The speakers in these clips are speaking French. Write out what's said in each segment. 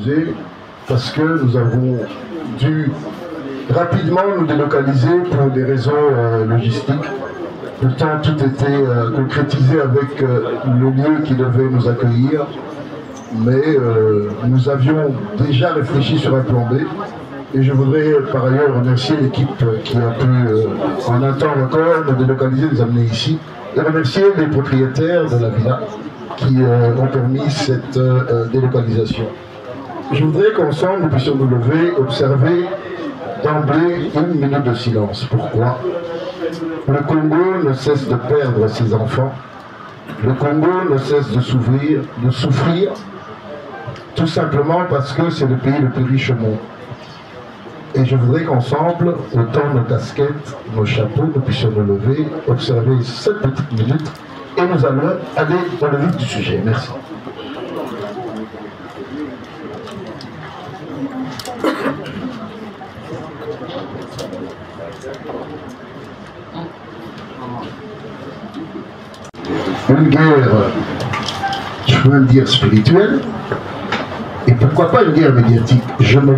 excuser parce que nous avons dû rapidement nous délocaliser pour des raisons logistiques. Pourtant, tout était concrétisé avec le lieu qui devait nous accueillir. Mais nous avions déjà réfléchi sur un plan B. Et je voudrais par ailleurs remercier l'équipe qui a pu, en un temps record, nous délocaliser, nous amener ici. Et remercier les propriétaires de la villa qui ont permis cette délocalisation. Je voudrais qu'ensemble nous puissions nous lever, observer d'emblée une minute de silence. Pourquoi? Le Congo ne cesse de perdre ses enfants. Le Congo ne cesse de souffrir, tout simplement parce que c'est le pays le plus riche au monde. Et je voudrais qu'ensemble, autant nos casquettes, nos chapeaux, nous puissions nous lever, observer cette petite minute, et nous allons aller dans le vif du sujet. Merci. Une guerre, je peux même dire spirituelle, et pourquoi pas une guerre médiatique? Je me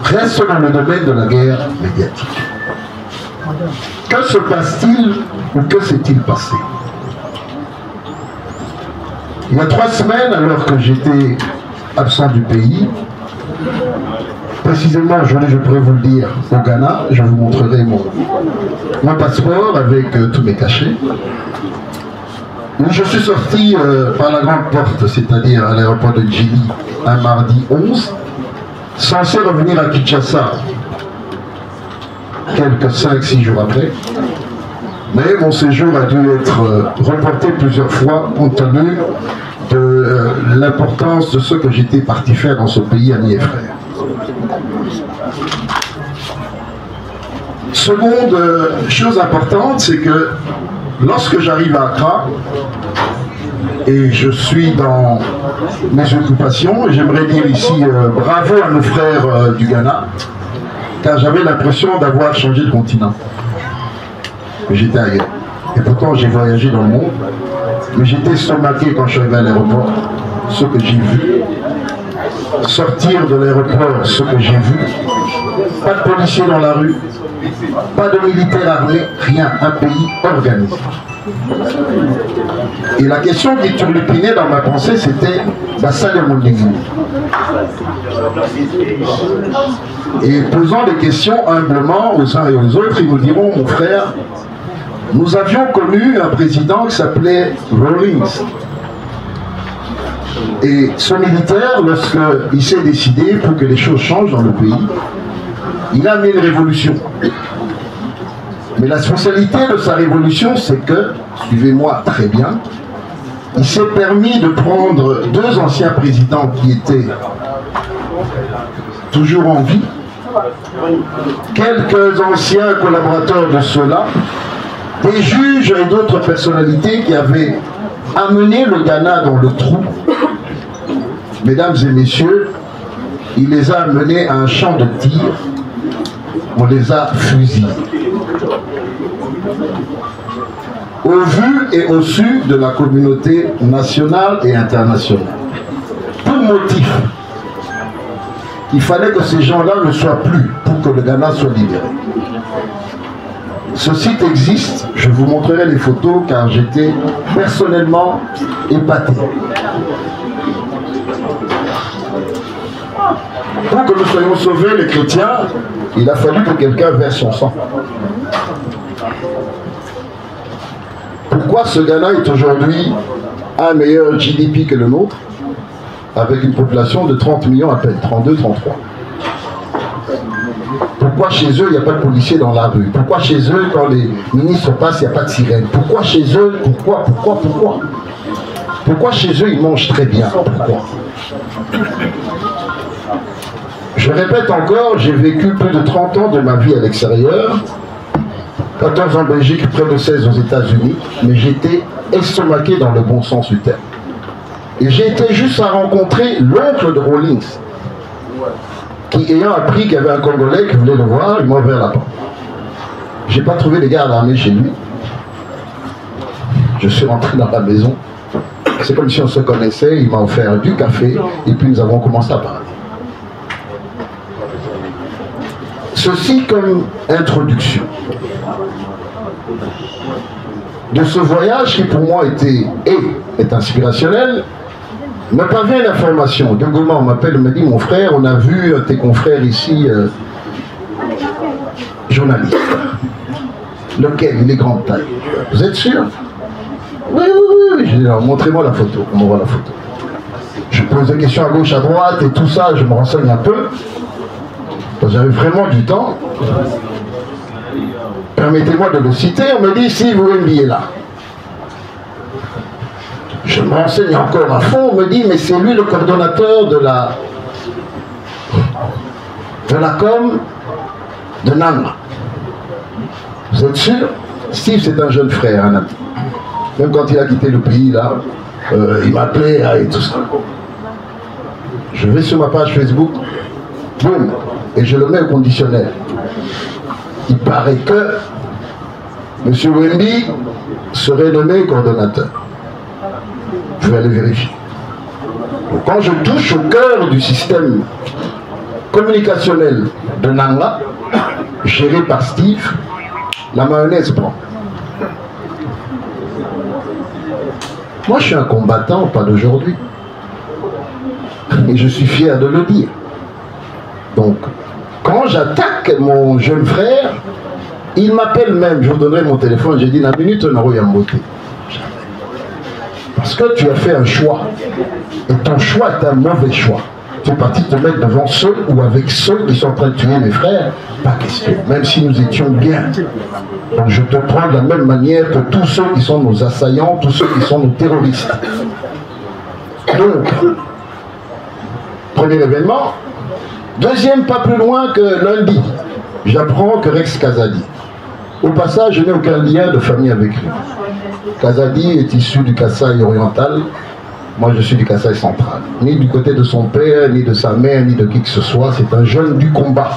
reste dans le domaine de la guerre médiatique. Que se passe-t-il ou que s'est-il passé? Il y a 3 semaines, alors que j'étais absent du pays, précisément aujourd'hui, je pourrais vous le dire, au Ghana, je vous montrerai mon passeport avec tous mes cachets. Je suis sorti par la grande porte, c'est-à-dire à l'aéroport de Djili, un mardi 11, censé revenir à Kinshasa quelques 5-6 jours après. Mais mon séjour a dû être reporté plusieurs fois compte tenu de l'importance de ce que j'étais parti faire dans ce pays, amis et frères. Seconde chose importante, c'est que lorsque j'arrive à Accra, et je suis dans mes occupations, et j'aimerais dire ici bravo à nos frères du Ghana, car j'avais l'impression d'avoir changé de continent. J'étais ailleurs. Et pourtant j'ai voyagé dans le monde, mais j'étais estomaqué quand je suis arrivé à l'aéroport, ce que j'ai vu. Sortir de l'aéroport, ce que j'ai vu. Pas de policiers dans la rue, pas de militaires armés, rien, un pays organisé. Et la question qui turlupinait dans ma pensée, c'était Bassal Mondingi. Et posant des questions humblement aux uns et aux autres, ils nous diront, mon frère, nous avions connu un président qui s'appelait Rawlings. Et ce militaire, lorsqu'il s'est décidé pour que les choses changent dans le pays, il a amené une révolution. Mais la spécialité de sa révolution, c'est que, suivez-moi très bien, il s'est permis de prendre 2 anciens présidents qui étaient toujours en vie, quelques anciens collaborateurs de ceux-là, des juges et d'autres personnalités qui avaient amené le Ghana dans le trou. Mesdames et messieurs, il les a amenés à un champ de tir, on les a fusillés. Au vu et au su de la communauté nationale et internationale. Pour motif, il fallait que ces gens-là ne soient plus pour que le Ghana soit libéré. Ce site existe, je vous montrerai les photos car j'étais personnellement épaté. Pour que nous soyons sauvés, les chrétiens, il a fallu que quelqu'un verse son sang. Pourquoi ce Ghana est aujourd'hui un meilleur GDP que le nôtre, avec une population de 30 millions à peine, 32, 33? Pourquoi chez eux, il n'y a pas de policiers dans la rue? Pourquoi chez eux, quand les ministres passent, il n'y a pas de sirène? Pourquoi chez eux? Pourquoi? Pourquoi chez eux, ils mangent très bien? Pourquoi? Je répète encore, j'ai vécu plus de 30 ans de ma vie à l'extérieur, 14 en Belgique, près de 16 aux États-Unis, mais j'étais estomaqué dans le bon sens du terme. Et j'ai été juste à rencontrer l'oncle de Rawlings, qui ayant appris qu'il y avait un Congolais qui voulait le voir, il m'a ouvert la porte. Je n'ai pas trouvé les gardes armés chez lui. Je suis rentré dans la maison. C'est comme si on se connaissait, il m'a offert du café, et puis nous avons commencé à parler. Ceci comme introduction de ce voyage qui pour moi est inspirationnel. Me parvient l'information. De Goma, on m'appelle, me dit, mon frère, on a vu tes confrères ici, journalistes. Lequel? Il est grande taille. Vous êtes sûr? Oui, oui, oui, oui. Je dis, montrez-moi la photo. On m'envoie la photo. Je pose des questions à gauche, à droite et tout ça, je me renseigne un peu. J'avais vraiment du temps. Permettez-moi de le citer. On me dit, si vous Wemby est là. Je me renseigne encore à fond. On me dit, mais c'est lui le coordonnateur de la com de Nanga. Vous êtes sûr? Steve, c'est un jeune frère, un ami. Même quand il a quitté le pays, là, il m'appelait et tout ça. Je vais sur ma page Facebook, boum, et je le mets au conditionnel. Il paraît que M. Wemby serait nommé coordonnateur. Je vais aller vérifier. Donc, quand je touche au cœur du système communicationnel de Nanga, géré par Steve, la mayonnaise prend. Moi, je suis un combattant, pas d'aujourd'hui. Et je suis fier de le dire. Donc, quand j'attaque mon jeune frère, il m'appelle même, je vous donnerai mon téléphone, j'ai dit, la minute, on a beauté. Parce que tu as fait un choix. Et ton choix est un mauvais choix. Tu es parti te mettre devant ceux ou avec ceux qui sont en train de tuer mes frères. Pas question. Même si nous étions bien. Donc je te prends de la même manière que tous ceux qui sont nos assaillants, tous ceux qui sont nos terroristes. Donc, premier événement. Deuxième, pas plus loin que lundi, j'apprends que Rex Kazadi. Au passage, je n'ai aucun lien de famille avec lui. Kazadi est issu du Kasaï oriental. Moi, je suis du Kasaï central. Ni du côté de son père, ni de sa mère, ni de qui que ce soit. C'est un jeune du combat.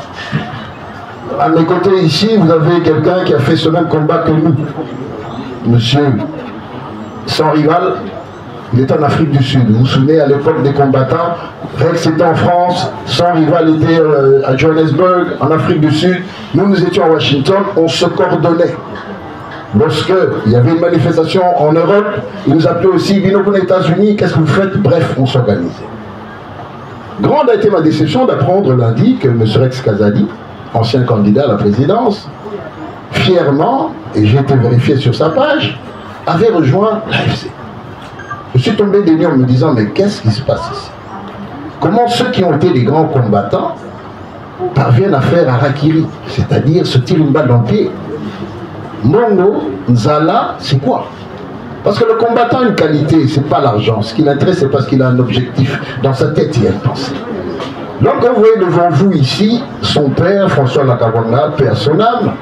À mes côtés ici, vous avez quelqu'un qui a fait ce même combat que nous. Monsieur, sans rival, il est en Afrique du Sud. Vous vous souvenez, à l'époque des combattants, Rex était en France, son rival était à Johannesburg, en Afrique du Sud. Nous, nous étions à Washington, on se coordonnait. Lorsqu'il y avait une manifestation en Europe, ils nous appelaient aussi, venez aux États-Unis, qu'est-ce que vous faites? Bref, on s'organisait. Grande a été ma déception d'apprendre lundi que M. Rex Kazadi, ancien candidat à la présidence, fièrement, et j'ai été vérifié sur sa page, avait rejoint l'AFC. Je suis tombé des nues en me disant, mais qu'est-ce qui se passe ici? Comment ceux qui ont été des grands combattants parviennent à faire harakiri, c'est-à-dire se tirer une balle dans le pied? Mongo, Nzala, c'est quoi? Parce que le combattant a une qualité, c'est pas l'argent. Ce qui l'intéresse, c'est parce qu'il a un objectif. Dans sa tête, il y a une pensée. Donc, vous voyez devant vous ici, son père, François Lakawanga, paix à son âme,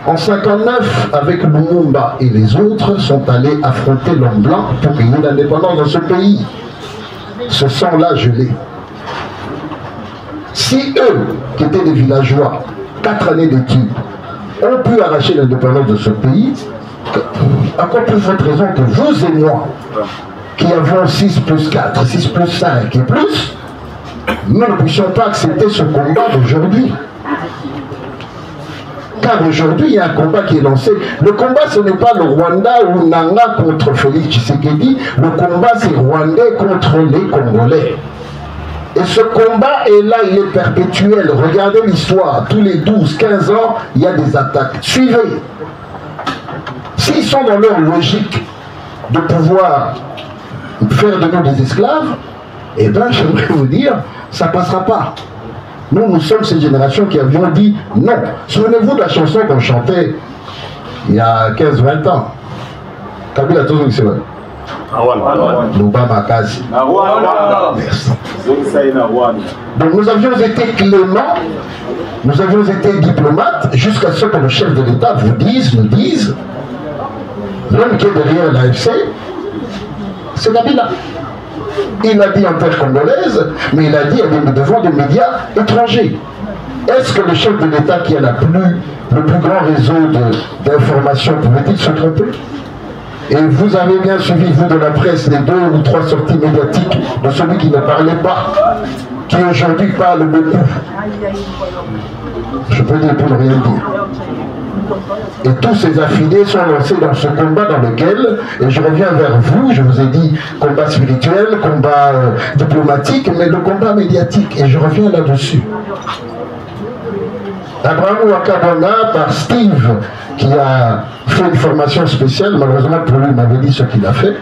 en 59, avec Lumumba et les autres, sont allés affronter l'homme blanc pour gagner l'indépendance dans ce pays. Ce sang-là, je l'ai. Si eux, qui étaient des villageois, 4 années d'études, ont pu arracher l'indépendance de ce pays, encore plus forte raison que vous et moi, qui avons 6 plus 4, 6 plus 5 et plus, nous ne puissions pas accepter ce combat d'aujourd'hui. Car aujourd'hui, il y a un combat qui est lancé. Le combat, ce n'est pas le Rwanda ou Nanga contre Félix Tshisekedi. Le combat, c'est Rwandais contre les Congolais. Et ce combat est là, il est perpétuel. Regardez l'histoire. Tous les 12, 15 ans, il y a des attaques. Suivez. S'ils sont dans leur logique de pouvoir faire de nous des esclaves, eh bien, j'aimerais vous dire, ça ne passera pas. Nous, nous sommes cette génération qui avions dit non. Souvenez-vous de la chanson qu'on chantait il y a 15-20 ans. Kabila Tozo Gisela. Lubama Kazi. Merci. Donc nous avions été cléments, nous avions été diplomates, jusqu'à ce que le chef de l'État nous dise, l'homme qui est derrière l'AFC, c'est Kabila. Il a dit en terre congolaise, mais il a dit devant des médias étrangers. Est-ce que le chef de l'État qui a le plus grand réseau d'informations pouvait-il se tromper? Et vous avez bien suivi, vous de la presse, les 2 ou 3 sorties médiatiques de celui qui ne parlait pas, qui aujourd'hui parle beaucoup. Je peux dire pour ne rien dire. Et tous ces affiliés sont lancés dans ce combat dans lequel, et je reviens vers vous, je vous ai dit combat spirituel, combat diplomatique, mais le combat médiatique, et je reviens là-dessus. Abraham Wakabona, par Steve, qui a fait une formation spéciale, malheureusement pour lui, il m'avait dit ce qu'il a fait,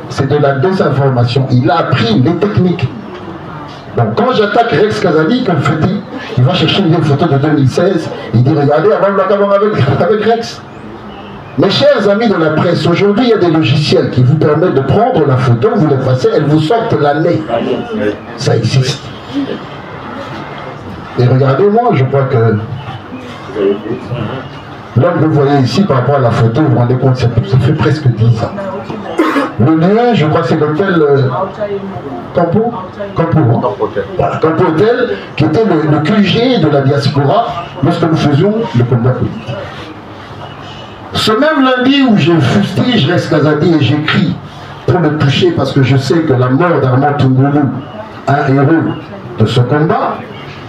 c'est de la désinformation. Il a appris les techniques. Donc quand j'attaque Rex Kazadi, comme je dis, il va chercher une photo de 2016, il dit regardez, Abraham Wakabona avec Rex. Mes chers amis de la presse, aujourd'hui il y a des logiciels qui vous permettent de prendre la photo, vous l'effacez, elle vous sortent l'année. Ça existe. Et regardez-moi, je crois que l'homme que vous voyez ici par rapport à la photo, vous vous rendez compte, ça fait presque 10 ans. Le lien, je crois que c'est l'hôtel Campo Hôtel, qui était le QG de la diaspora lorsque nous faisions le combat politique. Ce même lundi où je fustige Rex Kazadi et j'écris pour le toucher parce que je sais que la mort d'Armand Tungulu, un héros de ce combat,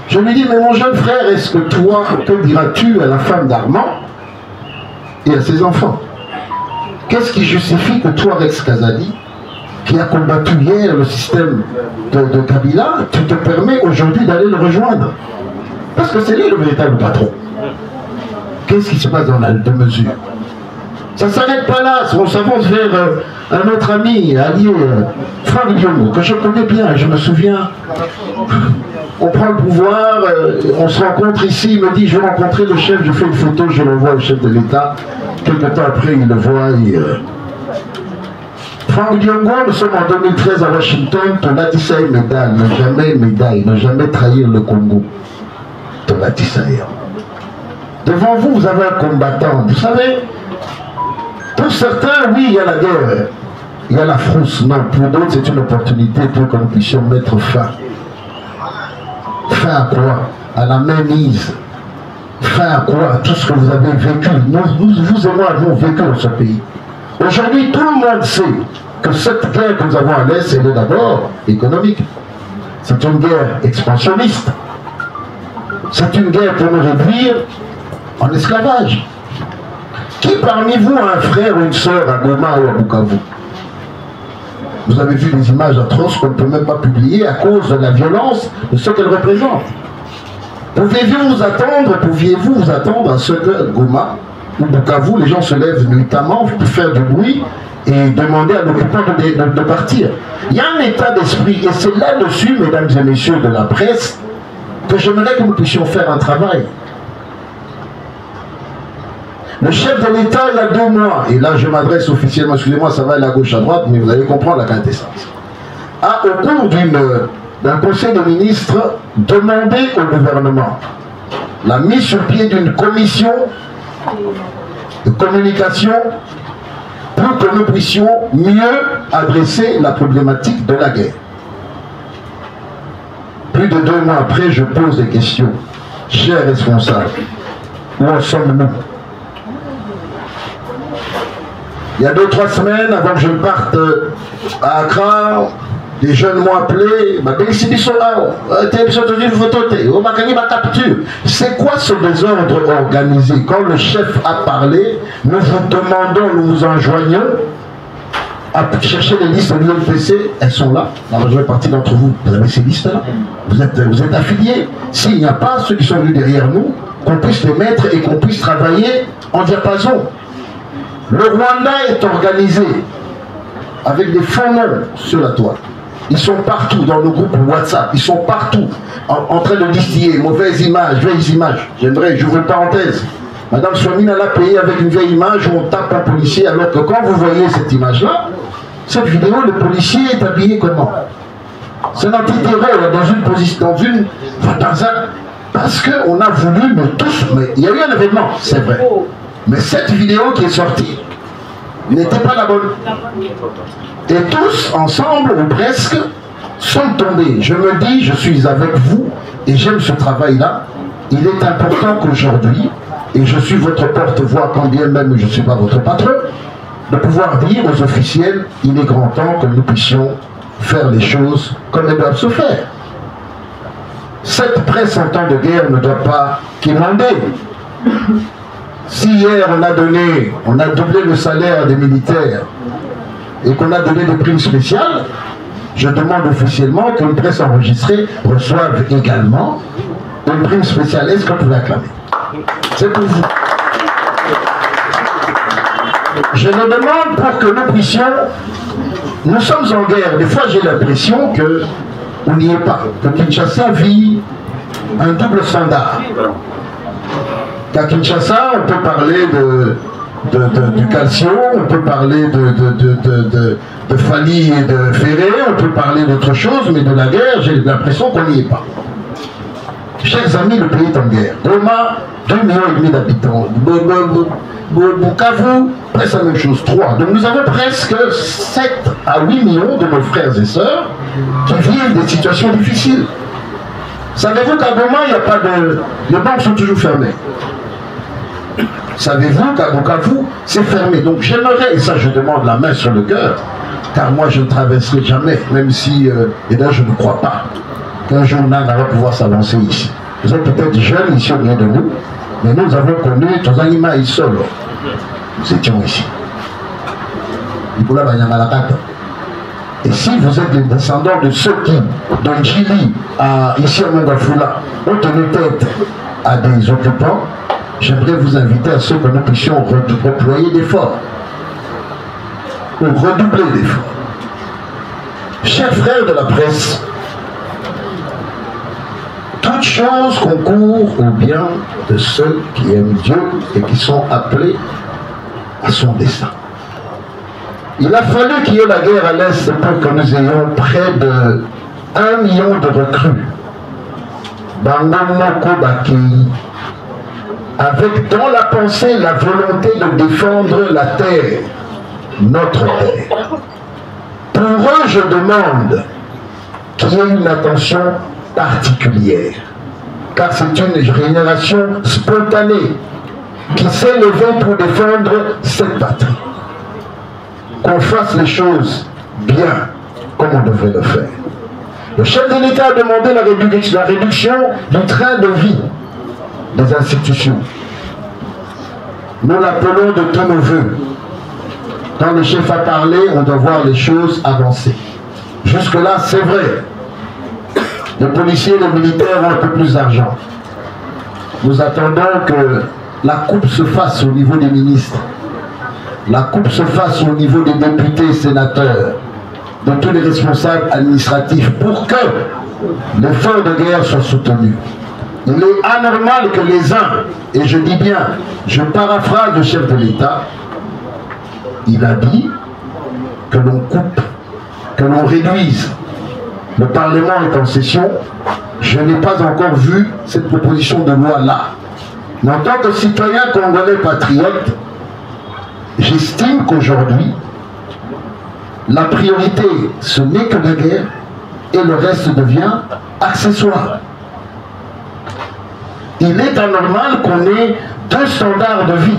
je lui dis, mais mon jeune frère, est-ce que toi, que diras-tu à la femme d'Armand et à ses enfants? Qu'est-ce qui justifie que toi, Rex Kazadi, qui a combattu hier le système de Kabila, tu te permets aujourd'hui d'aller le rejoindre? Parce que c'est lui le véritable patron. Qu'est-ce qui se passe dans la mesure? Ça ne s'arrête pas là, on s'avance vers un autre ami, allié, Franck Diomo, que je connais bien, je me souviens. On prend le pouvoir, on se rencontre ici, il me dit je vais rencontrer le chef, je fais une photo, je l'envoie au chef de l'État. Quelque temps après, il le voit. Franck Diongo, nous sommes en 2013 à Washington, Tonati médaille, ne jamais trahir le Congo. Tonati Saïa. Devant vous, vous avez un combattant. Vous savez, pour certains, oui, il y a la guerre, il y a la frousse. Non, pour d'autres, c'est une opportunité pour que nous puissions mettre fin. Fin à quoi? À la mainmise. Fin à quoi? À tout ce que vous avez vécu. Vous et moi avons vécu dans ce pays. Aujourd'hui, tout le monde sait que cette guerre que nous avons à l'Est, elle est d'abord économique. C'est une guerre expansionniste. C'est une guerre pour nous réduire en esclavage. Qui parmi vous a un frère ou une soeur à Goma ou à Bukavu? Vous avez vu des images atroces qu'on ne peut même pas publier à cause de la violence de ce qu'elles représentent. Pouviez-vous vous attendre à ce que Goma ou Bukavu, les gens se lèvent nuitamment pour faire du bruit et demander à l'occupant de partir? Il y a un état d'esprit, et c'est là-dessus, mesdames et messieurs de la presse, que j'aimerais que nous puissions faire un travail. Le chef de l'État, il y a 2 mois, et là je m'adresse officiellement, excusez-moi, ça va aller à gauche, à droite, mais vous allez comprendre la quintessence, a au cours d'un conseil de ministres demandé au gouvernement la mise sur pied d'une commission de communication pour que nous puissions mieux adresser la problématique de la guerre. Plus de 2 mois après, je pose des questions. Chers responsables, où en sommes-nous? Il y a 2-3 semaines, avant que je parte à Accra, les jeunes m'ont appelé, c'est quoi ce désordre organisé? Quand le chef a parlé, nous vous demandons, nous vous enjoignons à chercher les listes de l'UNPC, elles sont là. La majeure partie d'entre vous, vous avez ces listes-là. Vous êtes affiliés. S'il n'y a pas ceux qui sont venus derrière nous, qu'on puisse les mettre et qu'on puisse travailler en diapason. Le Rwanda est organisé avec des faux noms sur la toile. Ils sont partout dans le groupe WhatsApp, ils sont partout en train de distiller mauvaises images, vieilles images. J'ouvre une parenthèse. Madame Swamine a payé avec une vieille image où on tape un policier, alors que quand vous voyez cette image-là, cette vidéo, le policier est habillé comment? C'est un antiterror dans une position, parce qu'on a voulu, mais il y a eu un événement, c'est vrai. Mais cette vidéo qui est sortie n'était pas la bonne. Et tous, ensemble, ou presque, sont tombés. Je me dis, je suis avec vous, et j'aime ce travail-là. Il est important qu'aujourd'hui, et je suis votre porte-voix, quand bien même je ne suis pas votre patron, de pouvoir dire aux officiels, il est grand temps que nous puissions faire les choses comme elles doivent se faire. Cette presse en temps de guerre ne doit pas quémander. Si hier on a doublé le salaire des militaires et qu'on a donné des primes spéciales, je demande officiellement qu'une presse enregistrée reçoive également une prime spéciale. Est-ce que vous pouvez acclamer? C'est pour vous. Je le demande pour que nous puissions... Nous sommes en guerre. Des fois, j'ai l'impression qu'on n'y est pas. Que Kinshasa vit un double standard. Qu'à Kinshasa, on peut parler du calcium, on peut parler de Fali et de Ferré, on peut parler d'autre chose, mais de la guerre, j'ai l'impression qu'on n'y est pas. Chers amis, le pays est en guerre. Goma, 2,5 millions d'habitants. Bukavu, presque la même chose, 3. Donc nous avons presque 7 à 8 millions de nos frères et sœurs qui vivent des situations difficiles. Savez-vous qu'à Goma, il n'y a pas de... Les banques sont toujours fermées. Savez-vous qu'à Bukavu, c'est fermé. Donc j'aimerais, et ça je demande la main sur le cœur, car moi je ne traverserai jamais, même si, et là je ne crois pas, qu'un jour Nana va pouvoir s'avancer ici. Vous êtes peut-être jeunes ici au milieu de nous, mais nous avons connu Tozanima et Solo. Nous étions ici. Et si vous êtes des descendants de ceux qui, dans Djili, ici à Mangafula, ont tenu tête à des occupants, j'aimerais vous inviter à ce que nous puissions redéployer d'efforts. Ou redoubler d'efforts. Chers frères de la presse, toute chose concourt au bien de ceux qui aiment Dieu et qui sont appelés à son dessein. Il a fallu qu'il y ait la guerre à l'Est pour que nous ayons près de 1 million de recrues. Avec dans la pensée la volonté de défendre la terre, notre terre. Pour eux, je demande qu'il y ait une attention particulière, car c'est une génération spontanée qui s'est levée pour défendre cette patrie. Qu'on fasse les choses bien comme on devrait le faire. Le chef de l'État a demandé la réduction du train de vie des institutions. Nous l'appelons de tous nos voeux. Quand le chef a parlé, on doit voir les choses avancer. Jusque-là, c'est vrai. Les policiers et les militaires ont un peu plus d'argent. Nous attendons que la coupe se fasse au niveau des ministres. La coupe se fasse au niveau des députés et sénateurs, de tous les responsables administratifs, pour que l'effort de guerre soit soutenu. Il est anormal que les uns, et je dis bien, je paraphrase le chef de l'État, il a dit que l'on coupe, que l'on réduise. Le Parlement est en session, je n'ai pas encore vu cette proposition de loi-là. Mais en tant que citoyen congolais patriote, j'estime qu'aujourd'hui, la priorité, ce n'est que la guerre, et le reste devient accessoire. Il est anormal qu'on ait 2 standards de vie.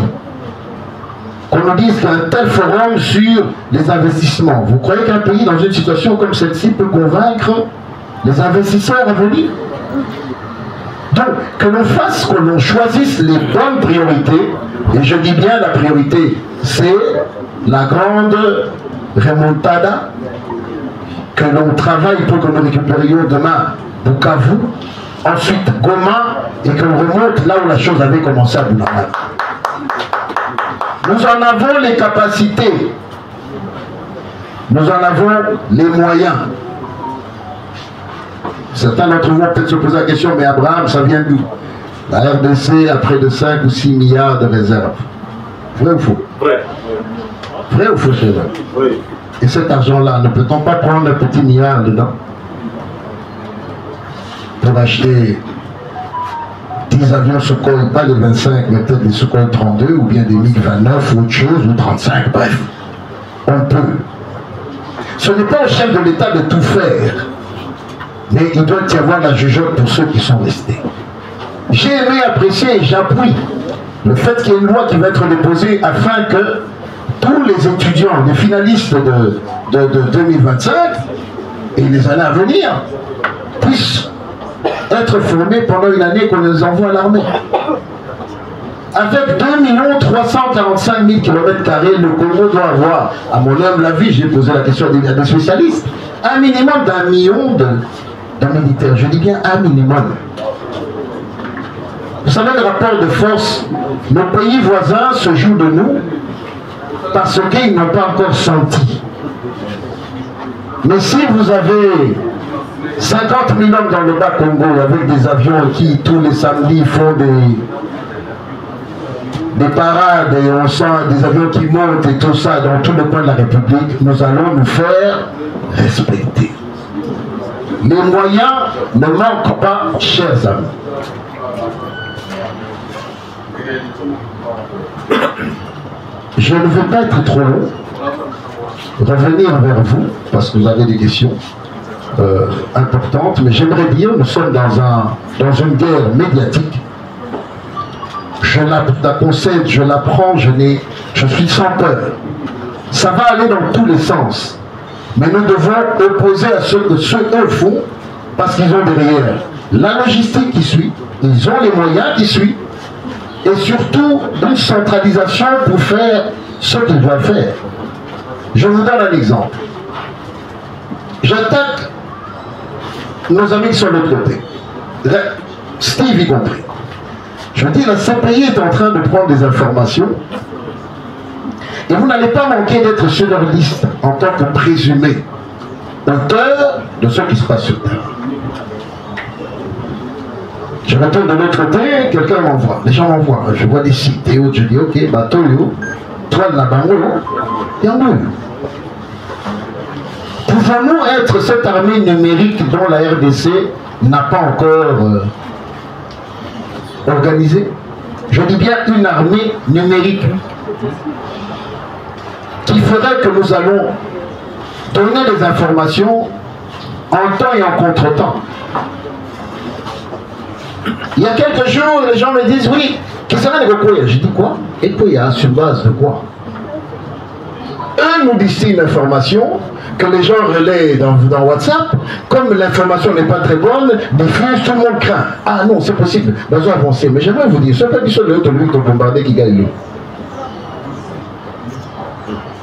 Qu'on nous dise qu'un tel forum sur les investissements. Vous croyez qu'un pays dans une situation comme celle-ci peut convaincre les investisseurs à venir? Donc, que l'on fasse, que l'on choisisse les bonnes priorités, et je dis bien la priorité, c'est la grande remontada, que l'on travaille pour que nous récupérions demain Bukavu, ensuite Goma, et qu'on remonte là où la chose avait commencé à Bunagana. Nous en avons les capacités, nous en avons les moyens. Certains d'entre vous vont peut-être se poser la question, mais Abraham, ça vient d'où? La RDC a près de 5 ou 6 milliards de réserves. Vrai ou faux? Vrai. Vrai ou faux, chez eux? Oui. Et cet argent-là, ne peut-on pas prendre un petit milliard dedans pour acheter 10 avions Sukhoi, pas les 25, mais peut-être les Sukhoi 32, ou bien des MiG-29, ou autre chose, ou 35, bref. On peut. Ce n'est pas au chef de l'État de tout faire, mais il doit y avoir la jugeote pour ceux qui sont restés. J'ai aimé apprécier et j'appuie le fait qu'il y ait une loi qui va être déposée afin que tous tous les étudiants, les finalistes de 2025 et les années à venir puissent être formés pendant une année qu'on les envoie à l'armée. Avec 2 345 000 km², le Congo doit avoir, à mon humble avis, j'ai posé la question à des spécialistes, un minimum d'1 million de militaires. Je dis bien un minimum. Vous savez, le rapport de force, nos pays voisins se jouent de nous parce qu'ils n'ont pas encore senti. Mais si vous avez 50 000 hommes dans le bas Congo avec des avions qui tous les samedis font des parades et on sent des avions qui montent et tout ça dans tous les coins de la République, nous allons nous faire respecter. Les moyens ne manquent pas, chers amis. Je ne veux pas être trop long, revenir vers vous, parce que vous avez des questions importantes, mais j'aimerais dire, nous sommes dans une guerre médiatique. Je la concède, je la prends, je suis sans peur. Ça va aller dans tous les sens. Mais nous devons opposer à ce que eux font, parce qu'ils ont derrière la logistique qui suit, ils ont les moyens qui suivent, et surtout une centralisation pour faire ce qu'ils doivent faire. Je vous donne un exemple. J'attaque nos amis sur l'autre côté, Steve y compris. Je dis, la CPI est en train de prendre des informations et vous n'allez pas manquer d'être sur leur liste en tant que présumé auteur de ce qui se passe sur Terre. Je retourne de l'autre côté, quelqu'un m'envoie, les gens m'envoient, je vois des sites et autres, je dis ok, bateau, toi de la bango, et en deux. Pouvons-nous être cette armée numérique dont la RDC n'a pas encore organisée? Je dis bien une armée numérique qui ferait que nous allons donner des informations en temps et en contre-temps. Il y a quelques jours, les gens me disent oui, qu'est-ce que c'est? Je dis quoi? Et puis sur base de quoi? Eux nous disent une information que les gens relaient dans WhatsApp, comme l'information n'est pas très bonne, diffuse, tout le monde craint. Ah non, c'est possible, nous allons avancer. Mais j'aimerais vous dire, ce n'est pas du seul de lui qui a bombardé qui gagne.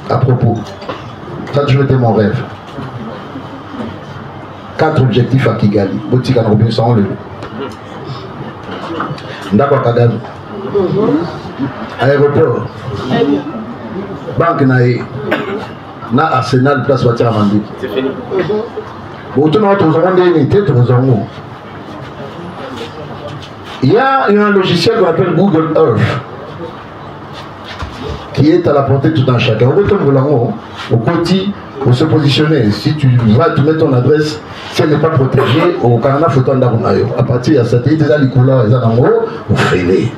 À propos, ça a toujours été mon rêve. 4 objectifs à Kigali. Botika Robinson, le Ndakwa Kagame. Aéroport. Banque Naé. Na Arsenal place voiture à Mandy. C'est fini. Il y a un logiciel qu'on appelle Google Earth qui est à la portée de tout un chacun. Au côté, pour se positionner. Si tu vas te mettre ton adresse, si elle n'est pas protégée, au Canada, il faut t'en à partir de la satellite, les couleurs, les en haut, vous freinez.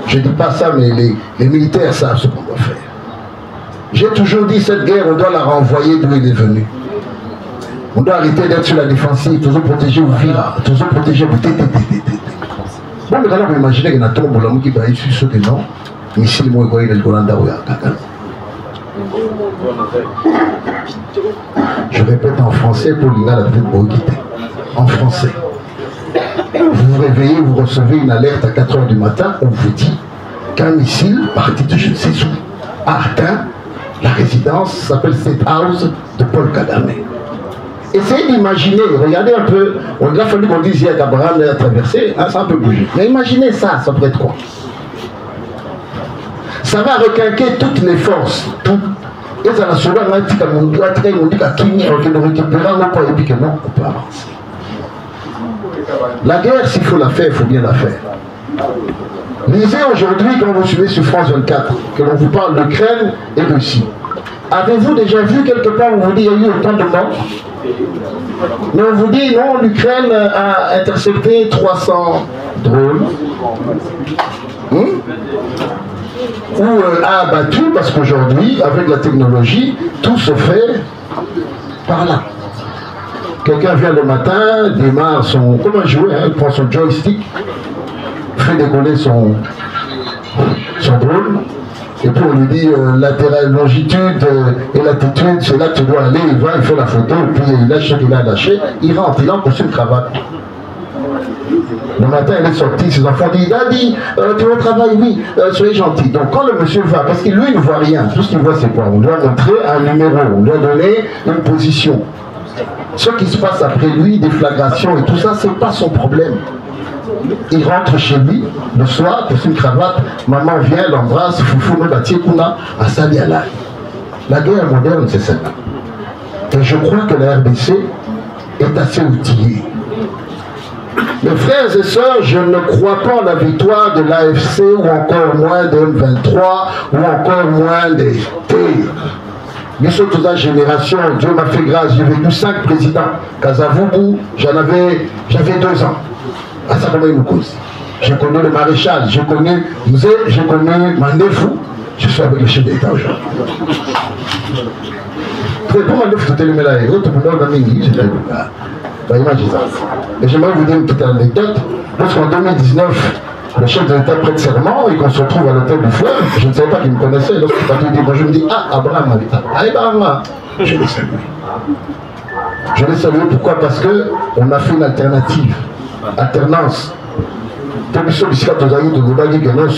Je ne dis pas ça, mais les militaires savent ce qu'on doit faire. J'ai toujours dit, cette guerre, on doit la renvoyer d'où il est venu. On doit arrêter d'être sur la défensive, toujours protéger vos filles, toujours protéger vos tétés. Bon, mais quand vous imaginez qu'il y a un tombe, qui va être sur que non, mais si le mot est le Golanda ou je répète en français pour l'INA la tête pour quitter. En français. Vous vous réveillez, vous recevez une alerte à 4 h du matin, on vous dit qu'un missile, parti de je ne sais où, a atteint la résidence, s'appelle State House de Paul Kagame. Essayez d'imaginer, regardez un peu, on a fallu qu'on dise hier qu'Abraham a traversé, hein, ça a un peu bougé. Mais imaginez ça, ça pourrait être quoi? Ça va requinquer toutes les forces, tout. Et ça va sauver un petit peu, on dit qu'à Kini, on peut récupérer, on peut non, on peut avancer. La guerre, s'il faut la faire, il faut bien la faire. Lisez aujourd'hui, quand vous suivez sur France 24, que l'on vous parle d'Ukraine et Russie. Avez-vous déjà vu quelque part où on vous dit qu'il y a eu autant de morts? Mais on vous dit non, l'Ukraine a intercepté 300 drones. Ou a abattu, parce qu'aujourd'hui, avec la technologie, tout se fait par là. Quelqu'un vient le matin, démarre son... Comment jouer, hein, il prend son joystick, fait décoller son drone, Et puis on lui dit latéral, longitude et latitude, c'est là que tu dois aller, il va, il fait la photo, et puis il lâche ce qu'il a lâché, il rentre, il a en costume cravate. Le matin, il est sorti, ses enfants disent, Daddy, tu vas au travail, oui, soyez gentil. Donc quand le monsieur va, parce que lui, il ne voit rien, tout ce qu'il voit, c'est quoi? On doit montrer un numéro, on doit donner une position. Ce qui se passe après lui, déflagration et tout ça, c'est pas son problème. Il rentre chez lui, le soir, costume cravate, maman vient, l'embrasse, foufou, me bâtit, kuna, à Sadiala. La guerre moderne, c'est celle-là. Et je crois que la RDC est assez outillée. Mes frères et sœurs, je ne crois pas en la victoire de l'AFC ou encore moins de M23 ou encore moins des T. Nous sommes toute la génération, Dieu m'a fait grâce, j'ai vécu 5 présidents. Kazavubu, j'avais 2 ans. À ça, comment il nous cause. J'ai connu le maréchal, j'ai connu Mzé, j'ai connu Mandefou, je suis avec le chef d'État aujourd'hui. Très bon, Mandefou, tout est le mélange, tout le monde a mis, j'ai dit, et j'aimerais vous dire une petite anecdote. Lorsqu'en 2019, le chef de l'État prête serment et qu'on se retrouve à l'hôtel du Fleuve, je ne savais pas qu'il me connaissait. Lorsqu'il m'a dit, je me dis, ah, Abraham Habita. Ah, Abraham, je l'ai salué. Je l'ai salué, pourquoi? Parce qu'on a fait une alternative. Alternance. Ceux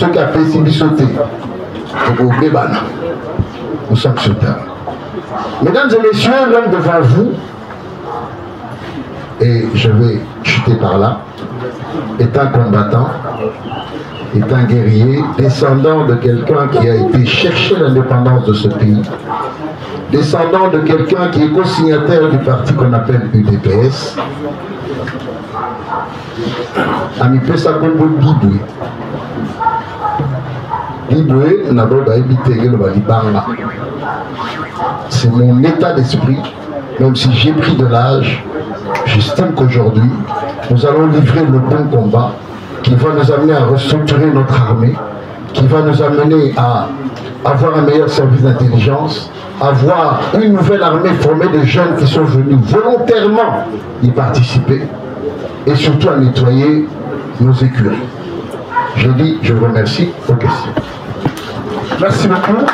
qui a fait Sibissoté. Nous sommes sur terre. Mesdames et messieurs, l'homme devant vous, et je vais chuter par là, est un combattant, est un guerrier, descendant de quelqu'un qui a été chercher l'indépendance de ce pays, descendant de quelqu'un qui est co-signataire du parti qu'on appelle UDPS, Ami Pesa Kombo Diboué. Diboué, c'est mon état d'esprit, même si j'ai pris de l'âge. J'estime qu'aujourd'hui, nous allons livrer le bon combat qui va nous amener à restructurer notre armée, qui va nous amener à avoir un meilleur service d'intelligence, avoir une nouvelle armée formée de jeunes qui sont venus volontairement y participer et surtout à nettoyer nos écuries. Je dis, je vous remercie. Aux questions. Merci beaucoup.